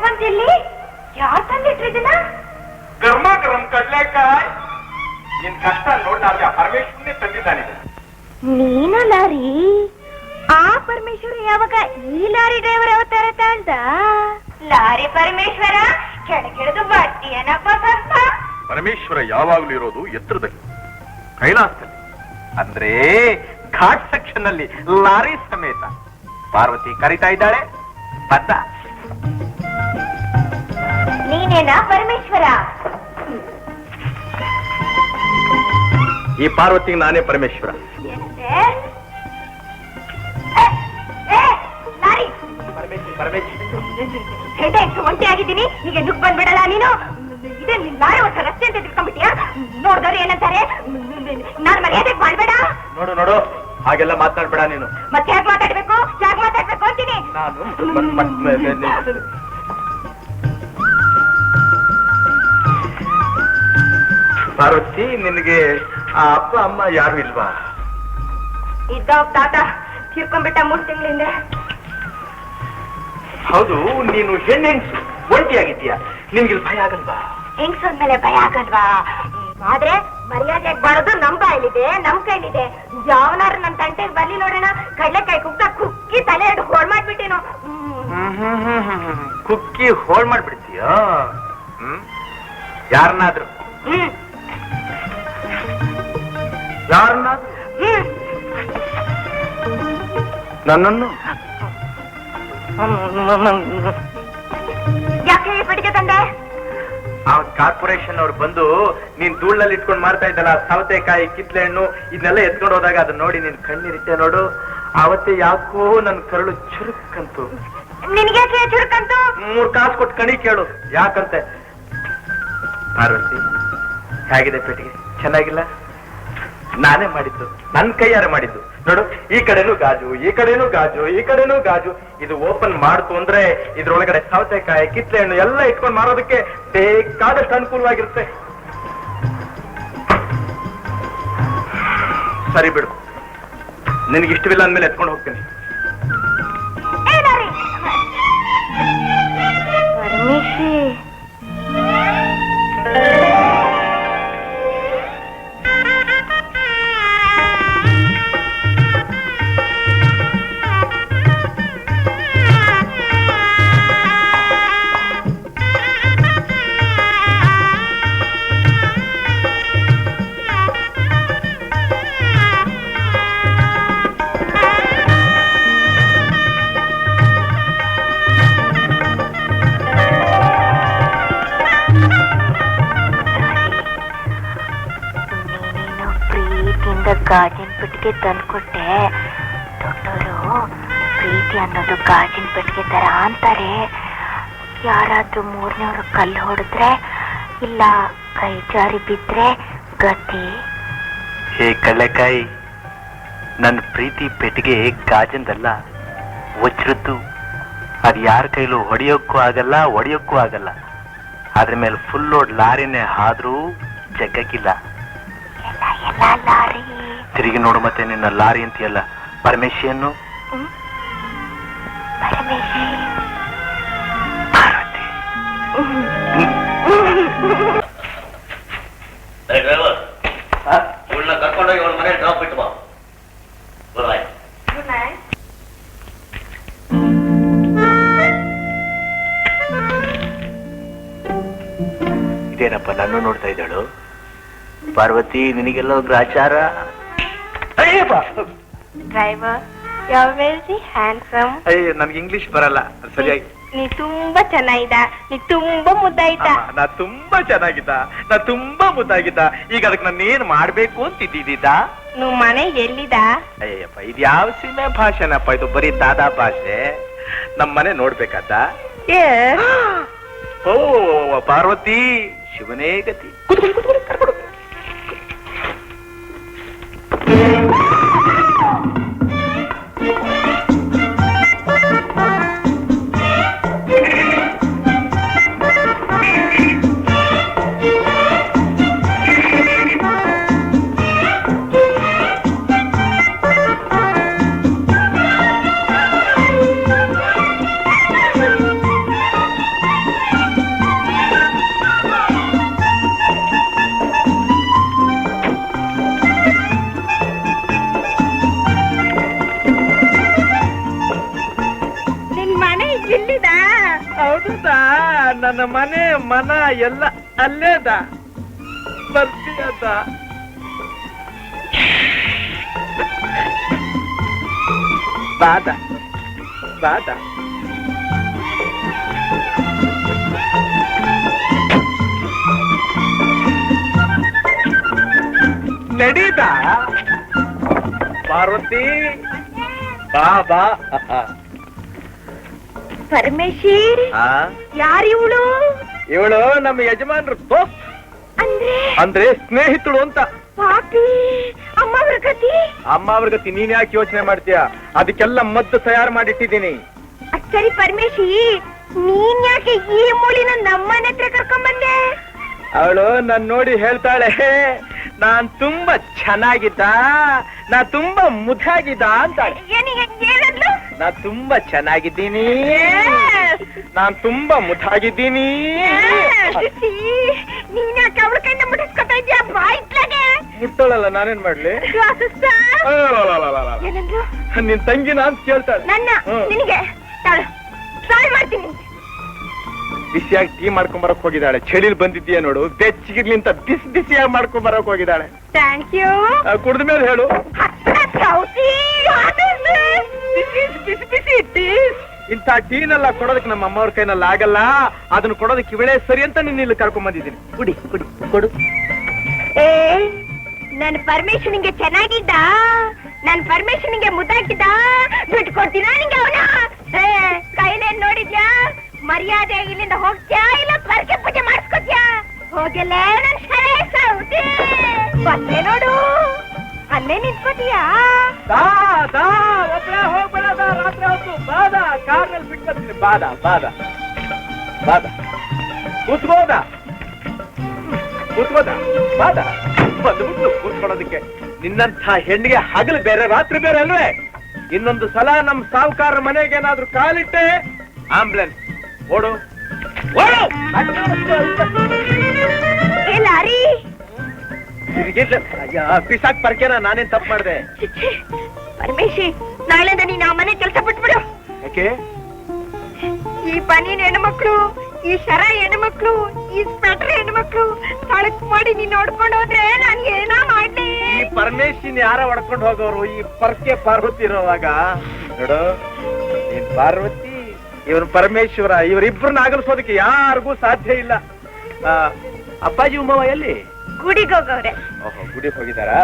ಬಂದಿಲ್ಲಿ ಯಾರು ತಂದಿಟ್ರಿದಿನ ಗರ್ಮ ಗರಂ ಕಡ್ಲೆಕಾಯ್ ನಿನ್ ಕಷ್ಟ ನೋಡ್ಲಾರ್ದೆ ಪರಮೇಶ್ವರನೇ ತಂದಿದ್ದಾನಿದೆ. ನೀನ ಲಾರಿ? ಆ ಪರಮೇಶ್ವರ ಯಾವಾಗ ಈ ಲಾರಿ ಡ್ರೈವರ್ ಅವತಾರ ತಾಳ್ದ? ಲಾರಿ ಪರಮೇಶ್ವರ ಕೆಳಗಿಳಿದು ಬರ್ತೀಯನಪ್ಪ ಸ್ವಲ್ಪ. ಪರಮೇಶ್ವರ ಯಾವಾಗ್ಲೂ ಇರೋದು ಎತ್ತರದಲ್ಲಿ, ಕೈಲಾಸದಲ್ಲಿ, ಅಂದ್ರೆ ಘಾಟ್ ಸೆಕ್ಷನ್ ನಲ್ಲಿ ಲಾರಿ ಸಮೇತ. ಪಾರ್ವತಿ ಕರಿತಾ ಇದ್ದಾಳೆ, ಬದ್ದ. ನೀನೇನಾ ಪರಮೇಶ್ವರ? ಈ ಪಾರ್ವತಿಗೆ ನಾನೇ ಪರಮೇಶ್ವರ. ಒಂಟಿ ಆಗಿದ್ದೀನಿ, ಈಗ ನುಗ್ ಬಂದ್ಬಿಡಲ್ಲ ನೀನು. ಇದೇ ಲಾರಿ ಹೊಸ ರಸ್ತೆ ಅಂತ ತಿಳ್ಕೊಂಡ್ಬಿಟ್ಟಿಯಾ? ನೋಡಿದವ್ರು ಏನಂತಾರೆ? ನಾನು ಮರ್ಯಾದೆ ಮಾಡ್ಬೇಡ. ನೋಡು ನೋಡು, ಹಾಗೆಲ್ಲ ಮಾತಾಡ್ಬೇಡ ನೀನು. ಮತ್ತೆ ಹೇಗೆ ಮಾತಾಡ್ಬೇಕು ಅಂತೀನಿ ನಾನು. ಪಾರ್ವತಿ, ನಿನಗೆ ಆ ಅಪ್ಪ ಅಮ್ಮ ಯಾರು ಇಲ್ವಾ? ಇದ್ದ ತಾತ ತೀರ್ಕೊಂಡ್ಬಿಟ್ಟ 3 ತಿಂಗಳಿಂದ. ಹೌದು, ನೀನು ಹೆಣ್ಣೆಂಗ್ಸು, ಒಂಟಿಯಾಗಿದ್ದೀಯಾ, ನಿನ್ಗೆ ಭಯ ಆಗಲ್ವಾ? ಹೆಂಗ್ಸೋದ್ ಮೇಲೆ ಭಯ ಆಗಲ್ವಾ? ಆದ್ರೆ ಮರ್ಯಾದೆ ಬರೋದು ನಮ್ ಬಾಯಲ್ಲಿದೆ, ನಮ್ ಕೈಲಿದೆ. ಯಾವನಾರು ನನ್ ತಂಟೆಗೆ ಬರ್ಲಿ ನೋಡೋಣ, ಕಡ್ಲೆಕಾಯಿ ಕುಕ್ಕಿ ತಲೆ ಹಿಡಿದು ಹೋಳ್ ಮಾಡ್ಬಿಟ್ಟೇನು. ಕುಕ್ಕಿ ಹೋಳ್ ಮಾಡ್ಬಿಡ್ತೀಯ? ಯಾರನ್ನಾದ್ರು? ಯಾರನ್ನಾದ್ರು? ನನ್ನನ್ನು? ಯಾಕೆ ಪೆಟ್ಟಿಗೆ ತಂದೆ? ಆ ಕಾರ್ಪೊರೇಷನ್ ಅವ್ರು ಬಂದು ನೀನ್ ಧೂಳಲ್ಲಿ ಇಟ್ಕೊಂಡು ಮಾಡ್ತಾ ಇದ್ದಲ್ಲ ಸೌತೆಕಾಯಿ, ಕಿತ್ಲೆ ಹಣ್ಣು, ಇದನ್ನೆಲ್ಲ ಎತ್ಕೊಂಡು ಹೋದಾಗ ಅದನ್ನ ನೋಡಿ ನೀನ್ ಕಣ್ಣೀರಿಟ್ಟೆ ನೋಡು. ಆವತ್ತೇ ಯಾಕೋ ನನ್ ಕರಳು ಚುರುಕಂತು. ನಿನಗೆ ಚುರುಕಂತು? 3 ಕಾಸು ಕೊಟ್ಟು ಕಣಿ ಕೇಳು ಯಾಕಂತೆ. ಪಾರ್ವತಿ, ಹೇಗಿದೆ ಪೆಟ್ಟಿಗೆ? ಚೆನ್ನಾಗಿಲ್ಲ? ನಾನೇ ಮಾಡಿದ್ದು, ನನ್ ಕೈಯಾರೆ ಮಾಡಿದ್ದು. ನೋಡು, ಈ ಕಡೆನೂ ಗಾಜು, ಈ ಕಡೆನೂ ಗಾಜು, ಈ ಕಡೆನೂ ಗಾಜು. ಇದು ಓಪನ್ ಮಾಡ್ತು ಅಂದ್ರೆ ಇದ್ರೊಳಗಡೆ ಸೌತೆಕಾಯಿ, ಕಿತ್ಲೆ ಹಣ್ಣು ಎಲ್ಲ ಇಟ್ಕೊಂಡು ಮಾರೋದಕ್ಕೆ ಬೇಕಾದಷ್ಟು ಅನುಕೂಲವಾಗಿರುತ್ತೆ. ಸರಿ ಬಿಡು, ನಿನಗೆ ಇಷ್ಟವಿಲ್ಲ ಅಂದ್ಮೇಲೆ ಎತ್ಕೊಂಡು ಹೋಗ್ತೀನಿ. ಗಾಜಿನ ಪೆಟ್ಟಿಗೆ ತಂದ್ಕೊಟ್ಟೆ. ದೊಡ್ಡವರು ಪ್ರೀತಿ ಅನ್ನೋದು ಗಾಜಿನ ಪೆಟ್ಟಿಗೆ ತರ ಅಂತಾರೆ. ಯಾರಾದ್ರೂ 3ನೇವರು ಕಲ್ಲು ಹೊಡೆದ್ರೆ ಇಲ್ಲ ಕೈ ಜಾರಿ ಬಿದ್ರೆ ಗತಿ. ಹೇ ಕಳ್ಳೆಕಾಯಿ, ನನ್ನ ಪ್ರೀತಿ ಪೆಟ್ಟಿಗೆ ಗಾಜಿಂದಲ್ಲ, ವಜ್ರದ್ದು. ಅದು ಯಾರ ಕೈಲೂ ಹೊಡೆಯೋಕ್ಕೂ ಆಗಲ್ಲ, ಒಡೆಯೋಕ್ಕೂ ಆಗಲ್ಲ. ಅದ್ರ ಮೇಲೆ ಫುಲ್ ಲೋಡ್ ಲಾರಿನೇ ಆದ್ರೂ ಜಗ್ಗಕ್ಕಿಲ್ಲ. ಲಾರಿ ತಿರುಗಿ ನೋಡು, ಮತ್ತೆ ನಿನ್ನ ಲಾರಿ ಅಂತೀಯಲ್ಲ, ಪರಮೇಶಿಯನ್ನು. ಪಾರ್ವತಿ, ಇವಳನ್ನ ಕರ್ಕೊಂಡೋಗಿ ಅವಳ ಮನೆ ಡ್ರಾಪ್ ಬಿಟ್ಟು ಬಾ. ಇದೇನಪ್ಪ ನಾನು ನೋಡ್ತಾ ಇದ್ದಾಳು? ಪಾರ್ವತಿ, ನಿನಗೆಲ್ಲ ಗ್ರಾಚಾರ. Driver, you are very handsome. ಅಯ್ಯ, ನನ್ಗೆ ಇಂಗ್ಲಿಷ್ ಬರಲ್ಲ ಸರಿಯಾಗಿ. ನೀ ತುಂಬಾ ಚೆನ್ನಾಗಿದ್ದ, ನೀ ತುಂಬಾ ಮುದ್ದಾಯ್ತ. ನಾ ತುಂಬಾ ಚೆನ್ನಾಗಿದ್ದ, ನಾ ತುಂಬಾ ಮುದ್ದಾಗಿದ್ದ. ಈಗ ಅದಕ್ಕೆ ನಾನು ಏನ್ ಮಾಡ್ಬೇಕು ಅಂತಿದ್ದಿದ್ದ? ನೀವು ಮನೆ ಎಲ್ಲಿದ? ಅಯ್ಯಪ್ಪ, ಇದು ಯಾವ ಸೀಮೆ ಭಾಷೆನಪ್ಪ? ಇದು ಬರೀ ದಾದಾ ಭಾಷೆ. ನಮ್ ಮನೆ ನೋಡ್ಬೇಕಾದ? ಓ ಪಾರ್ವತಿ, ಶಿವನೇ ಗತಿ. ಕರ್ಕೊಡು. ಹೌದಾ? ನನ್ನ ಮನೆ ಮನ ಎಲ್ಲ ಅಲ್ಲೇದ ಬರ್ತೀಯದ? ಬಾದ ಬಾದ ನಡೀದ ಪಾರ್ವತಿ ಬಾ ಬಾ. ಪರಮೇಶಿ, ಆ ಯಾರಿವಳು? ಇವಳು ನಮ್ಮ ಯಜಮಾನ್ರು ಅಂದ್ರೆ ಅಂದ್ರೆ ಸ್ನೇಹಿತಳು ಅಂತ. ಪಾಪಿ, ಅಮ್ಮ ಅವ್ರ ಗತಿ? ಅಮ್ಮ ಅವ್ರ ಗತಿ ನೀನ್ ಯಾಕೆ ಯೋಚನೆ ಮಾಡ್ತೀಯ? ಅದಕ್ಕೆಲ್ಲ ಮದ್ದು ತಯಾರು ಮಾಡಿಟ್ಟಿದ್ದೀನಿ. ಸರಿ ಪರಮೇಶಿ, ನೀನ್ ಯಾಕೆ ಈ ಮೂಳಿನ ನಮ್ಮನೆ ಹತ್ರ ಕರ್ಕೊಂಡ್ ಬಂದೆ? ಅವಳು ನನ್ ನೋಡಿ ಹೇಳ್ತಾಳೆ, ನಾನ್ ತುಂಬಾ ಚೆನ್ನಾಗಿದ್ದ, ನಾ ತುಂಬಾ ಮುದ್ದಾಗಿದ್ದ ಅಂತಾಳೆ. ಏನಂದ್ಲು? ನಾ ತುಂಬಾ ಚೆನ್ನಾಗಿದ್ದೀನಿ, ನಾನ್ ತುಂಬಾ ಮುದ್ದಾಗಿದ್ದೀನಿ. ನೀನ್ ಯಾಕೆ ಅವಳ ಕೈಯಿಂದ ಮುಟ್ಟಿಸ್ಕೊತಾ ಇದ್ಯಾ? ಬಾಯ್ತ್ಲಾಗೆ ಮುಟ್ಟೋಳಲ್ಲ, ನಾನೇನ್ ಮಾಡ್ಲಿ? ಏನಂದ್ರು? ನಿನ್ ತಂಗಿನ ಅಂತ ಕೇಳ್ತಾಳೆ. ನನ್ನ ನಿನಗೆ ಸಾಲ್ ಮಾಡ್ತೀನಿ. ಬಿಸಿಯಾಗಿ ಟೀ ಮಾಡ್ಕೊಂಡ್ ಬರಕ್ ಹೋಗಿದ್ದಾಳೆ. ಚಳಿಲ್ ಬಂದಿದ್ದೀಯ ನೋಡು, ಬೆಚ್ಚಗಿರ್ಲಿಂತ ಬಿಸಿ ಬಿಸಿಯಾಗಿ ಮಾಡ್ಕೊಂಡ್ ಬರಕ್ ಹೋಗಿದ್ದಾಳೆ. Thank you. ಕುಡ್ದ ಮೇಲೆ ಹೇಳು. ಬಿಸಿ ಬಿಸಿ ಟೀ. ಇಂಥ ಟೀನೆಲ್ಲ ಕೊಡೋದಕ್ಕೆ ನಮ್ಮ ಅಮ್ಮವ್ರ ಕೈನಲ್ಲಿ ಆಗಲ್ಲ. ಅದನ್ನ ಕೊಡೋದಕ್ಕೆ ಇವಳೇ ಸರಿ ಅಂತ ನಿನ್ನ ಇಲ್ಲಿ ಕರ್ಕೊಂಡ್ ಬಂದಿದ್ದೀನಿ. ಕುಡಿ ಕುಡಿ ಕೊಡು. ಏ, ನನ್ ಪರ್ಮಿಷನ್ಗೆ ಚೆನ್ನಾಗಿದ್ದ, ನನ್ ಪರ್ಮಿಷನ್ಗೆ ಮುದ್ದಾಗಿದ್ದ. ಬಿಟ್ಟು ಕೊಡ್ತೀನ ನಿಂಗೆ ಅವನ? ಕೈಲೇನ್ ನೋಡಿದ್ಯಾ? ಮರ್ಯಾದೆ ಇಲ್ಲಿಂದ ಹೋಗ್ತ್ಯಾ ಇಲ್ಲ ಸ್ವರ್ಗ ಪೂಜೆ ಮಾಡಿಸ್ಕೊತ್ಯಾ? ಹೋಗಲ್ಲ ನನ್ ಶರೇ ಸೌತಿ. ಬಂದೆ ನೋಡು, ಅಲ್ಲೇ ನಿಂತ್ಕೋತೀಯಾ? ಒಬ್ಬಳೇ ಹೋಗ್ಬೇಡ, ರಾತ್ರಿ ಹೊತ್ತು ಬಾದ ಕಾರ್ನಲ್ಲಿ ಬಿಟ್ಟು ಬರ್ತೀನಿ. ಬಾದ ಬಾದ ಬಾದ ಕೂತ್ಕೋದ ಕೂತ್ಕೋದ ಬಾದ ಬಂದ್ಬಿಟ್ಟು ಕೂತ್ಕೊಳ್ಳೋದಕ್ಕೆ. ನಿನ್ನಂಥ ಹೆಣ್ಣಿಗೆ ಹಗಲು ಬೇರೆ ರಾತ್ರಿ ಬೇರೆ ಅಲ್ವೇ? ಇನ್ನೊಂದು ಸಲ ನಮ್ ಸಾವುಕಾರ ಮನೆಗೆ ಏನಾದ್ರೂ ಕಾಲಿಟ್ಟೆ ಆಂಬುಲೆನ್ಸ್ ಓಡು ಓಡು. ಲಾರಿ ಪಿಸಾಕ್ ಪರ್ಕೆನ ನಾನೇನ್ ತಪ್ಪು ಮಾಡಿದೆ? ಪರಮೇಶಿ, ನಾಳೆಯಿಂದ ನೀನ್ ಆ ಮನೆ ಕೆಲಸ ಬಿಟ್ಬಿಡು. ಯಾಕೆ? ಈ ಬನೀನ್ ಹೆಣ್ಮಕ್ಳು, ಈ ಶರ ಹೆಣ್ಮಕ್ಳು, ಈ ಸ್ವೆಟರ್ ಹೆಣ್ಮಕ್ಳು ತಳಕ್ ಮಾಡಿ ನೀನ್ ನೋಡ್ಕೊಂಡು ಹೋದ್ರೆ ನಾನ್ ಏನೋ ಮಾಡ್ಲಿ. ಈ ಪರಮೇಶಿನ್ ಯಾರ ಹೊಡ್ಕೊಂಡು ಹೋಗೋರು? ಈ ಪರ್ಕೆ ಪಾರ್ವತಿ ಇರೋವಾಗ ನೋಡು, ನೀನ್ ಪಾರ್ವತಿ, ಇವನು ಪರಮೇಶ್ವರ. ಇವರಿಬ್ಬರನ್ನ ಆಗಲಿಸೋದಕ್ಕೆ ಯಾರಿಗೂ ಸಾಧ್ಯ ಇಲ್ಲ. ಅಪ್ಪಾಜಿ ಉಮ್ಮವ ಎಲ್ಲಿ? ಗುಡಿಗೆ ಹೋಗವ್ರೆ. ಓಹೋ, ಗುಡಿಗೆ ಹೋಗಿದಾರಾ?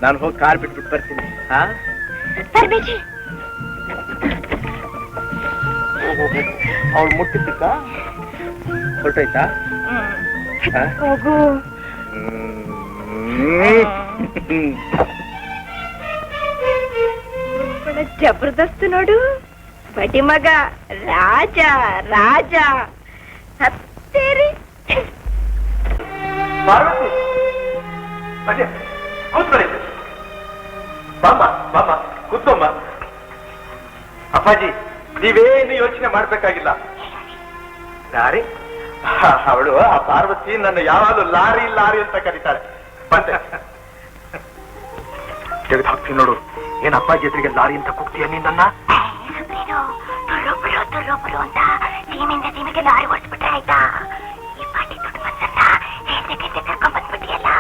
ನಾನು ಹೋಗಿ ಕಾರ್ ಬಿಟ್ಬಿಟ್ಟು ಬರ್ತೀನಿ. ಪರಮೇಶಿ, ಅವಳು ಮುಟ್ಟಿದ್ದಕ್ಕ ಹೊರಟೋಯ್ತಾ? ಹೋಗು. ಜಬರ್ದಸ್ತ್ ನೋಡು, ಬಡಿ ಮಗ, ರಾಜ ರಾಜ. ಹತ್ತೇರಿ ಕೂತ್ಕೊಳ್ಳಿ. ಬಾಮ ಬಾಮ ಕೂತ್ಕೊಮ್ಮ. ಅಪ್ಪಾಜಿ, ನೀವೇನು ಯೋಚನೆ ಮಾಡ್ಬೇಕಾಗಿಲ್ಲ. ಲಾರಿ? ಅವಳು ಆ ಪಾರ್ವತಿ ನನ್ನ ಯಾವಾಗಲೂ ಲಾರಿ ಲಾರಿ ಅಂತ ಕರೀತಾಳೆ. ಬಂದೆ ತೆಗೆದು ಹಾಕ್ತೀನಿ ನೋಡು. ಏನ್ ಅಪ್ಪಾಜಿ ಎದುರಿಗೆ ಲಾರಿ ಅಂತ ಕೂಗ್ತೀಯ ನೀನನ್ನ? ತುರ್ರೊಬ್ಬರು ಅಂತ ಸೀಮೆಯಿಂದ ಸೀಮೆಗೆ ಲಾರಿ ಓಡಿಸ್ಬಿಟ್ರೆ ಆಯ್ತಾ? ಈ ಪಾಟಿ ದುಡ್ಡು ಮನ್ಸನ್ನ ಹೇಳ್ದಕ್ಕೆ ಕರ್ಕೊಂಡ್ ಬಂದ್ಬಿಟ್ಟಿಯಲ್ಲ.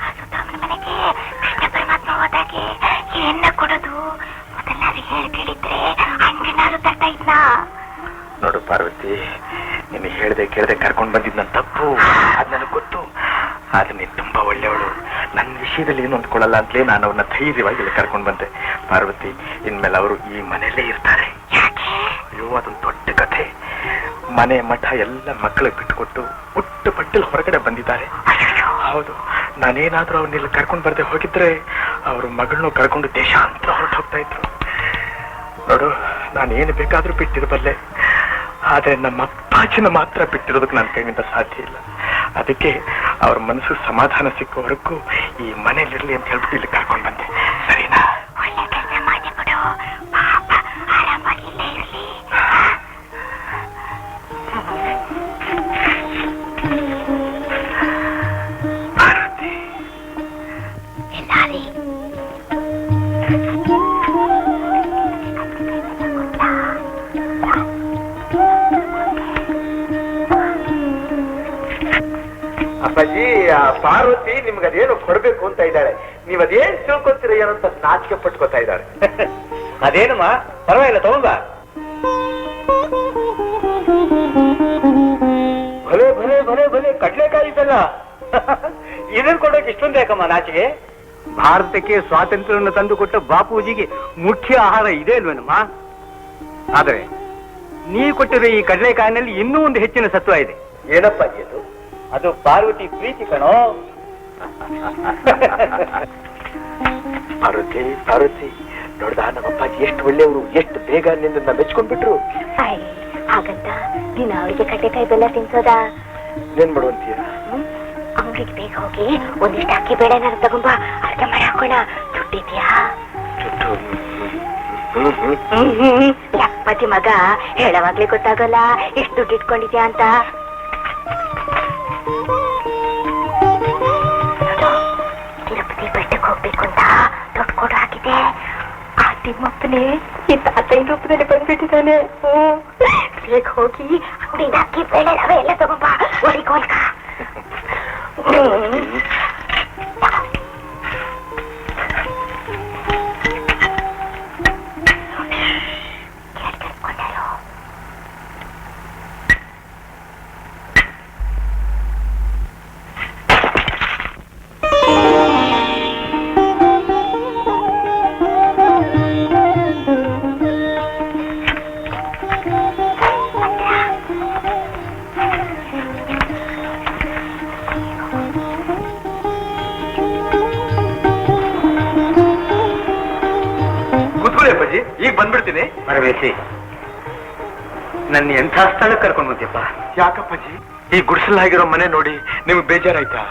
ಆ ಸುತ್ತಮ್ಮನ ಮನೆಗೆ ಕೃಷ್ಣ ಪರಮಾತ್ಮ ಹೋದಾಗೆ ಏನ ಕೊಡೋದು ಮೊದಲಾರಿ ಹೇಳಿ ಕೇಳಿದ್ರೆ ಹಂಗೇನಾದ್ರು ತರ್ತಾ ಇದ್ನ? ನೋಡು ಪಾರ್ವತಿ, ನೀನು ಹೇಳ್ದೆ ಕೇಳ್ದೆ ಕರ್ಕೊಂಡ್ ಬಂದಿದ್ ನನ್ ತಪ್ಪು, ಅದ್ ನನಗ್ ಗೊತ್ತು. ಆದ್ರೆ ನೀನ್ ತುಂಬಾ ಒಳ್ಳೆಯವಳು. ನನ್ನ ವಿಷಯದಲ್ಲಿ ಏನು ಅಂದ್ಕೊಳ್ಳಲ್ಲ ಅಂತಲೇ ನಾನು ಅವ್ರನ್ನ ಧೈರ್ಯವಾಗಿ ಇಲ್ಲಿ ಕರ್ಕೊಂಡ್ ಬಂದೆ. ಪಾರ್ವತಿ, ಇನ್ಮೇಲೆ ಅವರು ಈ ಮನೆಯಲ್ಲೇ ಇರ್ತಾರೆ. ಅಯ್ಯೋ, ಅದೊಂದು ದೊಡ್ಡ ಕಥೆ. ಮನೆ ಮಠ ಎಲ್ಲ ಮಕ್ಕಳಿಗೆ ಬಿಟ್ಟುಕೊಟ್ಟು ಪುಟ್ಟ ಪಟ್ಟಲ್ಲಿ ಹೊರಗಡೆ ಬಂದಿದ್ದಾರೆ. ಹೌದು, ನಾನೇನಾದ್ರೂ ಅವ್ರನ್ನೆಲ್ಲ ಕರ್ಕೊಂಡ್ ಬರ್ದೆ ಹೋಗಿದ್ರೆ ಅವ್ರ ಮಗಳನ್ನೂ ಕರ್ಕೊಂಡು ದೇಶ ಅಂತ ಹೊರಟು ಹೋಗ್ತಾ ಇದ್ರು. ನೋಡು, ನಾನೇನು ಬೇಕಾದ್ರೂ ಬಿಟ್ಟಿರಬಲ್ಲೆ, ಆದ್ರೆ ನಮ್ಮ ಅಪ್ಪಾಜಿನ ಮಾತ್ರ ಬಿಟ್ಟಿರೋದಕ್ಕೆ ನನ್ನ ಕೈಯಿಂದ ಸಾಧ್ಯ ಇಲ್ಲ. ಅದಕ್ಕೆ ಅವ್ರ ಮನಸ್ಸು ಸಮಾಧಾನ ಸಿಕ್ಕುವರೆಗೂ ಈ ಮನೇಲಿರ್ಲಿ ಅಂತ ಹೇಳ್ಬಿಟ್ಟು ಇಲ್ಲಿ ಕರ್ಕೊಂಡು ಬಂದೆ. ಸರಿನಾ? ಒಳ್ಳೆ ಕೆಲಸ ಮಾಡಿಬಿಡು, ಪಾಪ ಆರಾಮಾಗಿ ಇಲ್ಲೇ ಇರಲಿ. ಪಾರ್ವತಿ, ಲಾರಿ ಅಪ್ಪಾಜಿ ಆ ಪಾರ್ವತಿ ನಿಮ್ಗೆ ಅದೇನು ಕೊಡ್ಬೇಕು ಅಂತ ಇದ್ದಾಳೆ. ನೀವ್ ಅದೇನ್ ತಿಳ್ಕೊತೀರ ಏನೋ ಅಂತ ನಾಚಿಕೆ ಪಟ್ಕೋತಾ ಇದ್ದಾಳೆ. ಅದೇನಮ್ಮ ಪರವಾಗಿಲ್ಲ ತಗೊಂಬ. ಭಲೆ ಭಲೆ ಭಲೆ ಭಲೆ ಕಡ್ಲೆಕಾಯಿ ಇದಲ್ಲ. ಇದನ್ ಕೊಡೋಕೆ ಇಷ್ಟೊಂದು ಯಾಕಮ್ಮ ನಾಚಿಕೆ? ಭಾರತಕ್ಕೆ ಸ್ವಾತಂತ್ರ್ಯವನ್ನು ತಂದುಕೊಟ್ಟ ಬಾಪೂಜಿಗೆ ಮುಖ್ಯ ಆಹಾರ ಇದೆ ಅಲ್ವೇನಮ್ಮ? ಆದರೆ ನೀವು ಕೊಟ್ಟಿರೋ ಈ ಕಡಲೆಕಾಯಿನಲ್ಲಿ ಇನ್ನೂ ಒಂದು ಹೆಚ್ಚಿನ ಸತ್ವ ಇದೆ. ಏನಪ್ಪ ಇದು? ಅದು ಪಾರ್ವತಿ ಪ್ರೀತಿ ಕಣೋ. ಪಾರ್ವತಿ ಪಾರ್ವತಿ ನೋಡ್ದ ನಮ್ಮ ಅಪ್ಪಾಜಿ ಎಷ್ಟು ಒಳ್ಳೆಯವರು, ಎಷ್ಟು ಬೇಗ ನಿನ್ನ ಮೆಚ್ಕೊಂಡ್ಬಿಟ್ರು. ಹಾಗಂತ ನೀನು ಅವಳಿಗೆ ಕಡ್ಲೆಕಾಯಿ ಬೆಲ್ಲ ತಿನ್ಸೋದಾ? ಏನ್ ಮಾಡುವಂತೀಯ? ಅಂಗಡಿಗೆ ಬೇಗ ಹೋಗಿ ಒಂದಿಷ್ಟು ಅಕ್ಕಿ ಬೇಳೆನಾರು ತಗೊಂಬ, ಅರ್ಧ ಮಾಡಿ ಹಾಕೋಣ. ದುಡ್ಡಿದ್ಯಾ? ಲಕ್ಪತಿ ಮಗ ಹೇಳವಾಗ್ಲೇ ಗೊತ್ತಾಗಲ್ಲ ಎಷ್ಟು ದುಡ್ಡು ಇಟ್ಕೊಂಡಿದ್ಯಾ ಅಂತ. ತಿರುಪತಿ ಬೆಟ್ಟಕ್ಕೆ ಹೋಗ್ಬೇಕು ಅಂತ ದುಡ್ಡು ಕೊಡು ಹಾಕಿದೆ. ಆ ತಿಮ್ಮಪ್ಪನೇ ಈ ತಾತೈನ ರೂಪದಲ್ಲಿ ಬಂದ್ಬಿಟ್ಟಿದ್ದಾನೆ. ಬೇಗ ಹೋಗಿ ಅಂಗಡಿಯಿಂದ ಅಕ್ಕಿ ಬೇಳೆ ರವೆ ಎಲ್ಲ ತಗೊಂಬ, ಒಡಿಗೋಲ್ಕ. ಅಪ್ಪಾಜಿ ಈಗ ಬಂದ್ಬಿಡ್ತೀನಿ. ಮರವೇಸಿ ನನ್ನ ಎಂಥ ಸ್ಥಳಕ್ಕೆ ಕರ್ಕೊಂಡು ಬಂದ್ಯಪ್ಪ. ಯಾಕಪ್ಪಾಜಿ? ಈ ಗುಡಿಸಲಾಗಿರೋ ಮನೆ ನೋಡಿ ನಿಮ್ಗೆ ಬೇಜಾರಾಯ್ತಾ?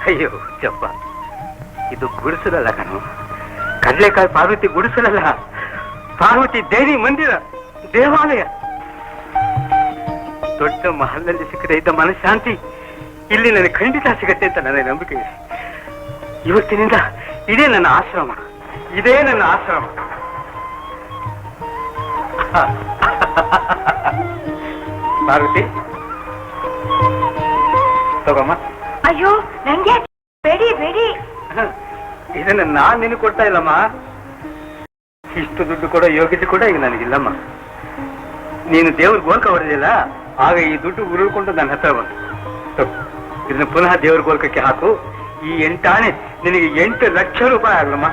ಅಯ್ಯೋ ಚಪ್ಪ, ಇದು ಗುಡಿಸಲಲ್ಲ ಕಣು. ಕಡ್ಲೆಕಾಯಿ ಪಾರ್ವತಿ ಗುಡಿಸಲಲ್ಲ, ಪಾರ್ವತಿ ದೇವಿ ಮಂದಿರ, ದೇವಾಲಯ. ದೊಡ್ಡ ಮಹಲ್ನಲ್ಲಿ ಸಿಕ್ಕದೆ ಇದ್ದ ಮನಃಶಾಂತಿ ಇಲ್ಲಿ ನನಗೆ ಖಂಡಿತ ಸಿಗತ್ತೆ ಅಂತ ನನ್ನ ನಂಬಿಕೆ ಇದೆ. ಇವತ್ತಿನಿಂದ ಇದೇ ನನ್ನ ಆಶ್ರಮ, ಇದೇ ನನ್ನ ಆಶ್ರಮ. ಪಾರ್ವತಿ ತಗೊಮ್ಮ. ಅಯ್ಯೋ ನಂಗೆ ಬೇಡಿ ಬೇಡಿ. ಇದನ್ನ ನಾನ್ ನಿನಗೆ ಕೊಡ್ತಾ ಇಲ್ಲಮ್ಮ. ಇಷ್ಟು ದುಡ್ಡು ಕೊಡೋ ಯೋಗ್ಯತೆ ಕೂಡ ಈಗ ನನಗಿಲ್ಲಮ್ಮ. ನೀನು ದೇವ್ರ ಗೋಲ್ಕ ಹೊಡೆದಿಲ್ಲ, ಆಗ ಈ ದುಡ್ಡು ಉರುಳ್ಕೊಂಡು ನನ್ನ ಹತ್ರ ಬಂತು. ಇದನ್ನ ಪುನಃ ದೇವ್ರ ಗೋಲ್ಕಕ್ಕೆ ಹಾಕು. ಈ 8 ಆಣೆ ನಿನಗೆ 8 ಲಕ್ಷ ರೂಪಾಯಿ ಆಗ್ಲಮ್ಮ.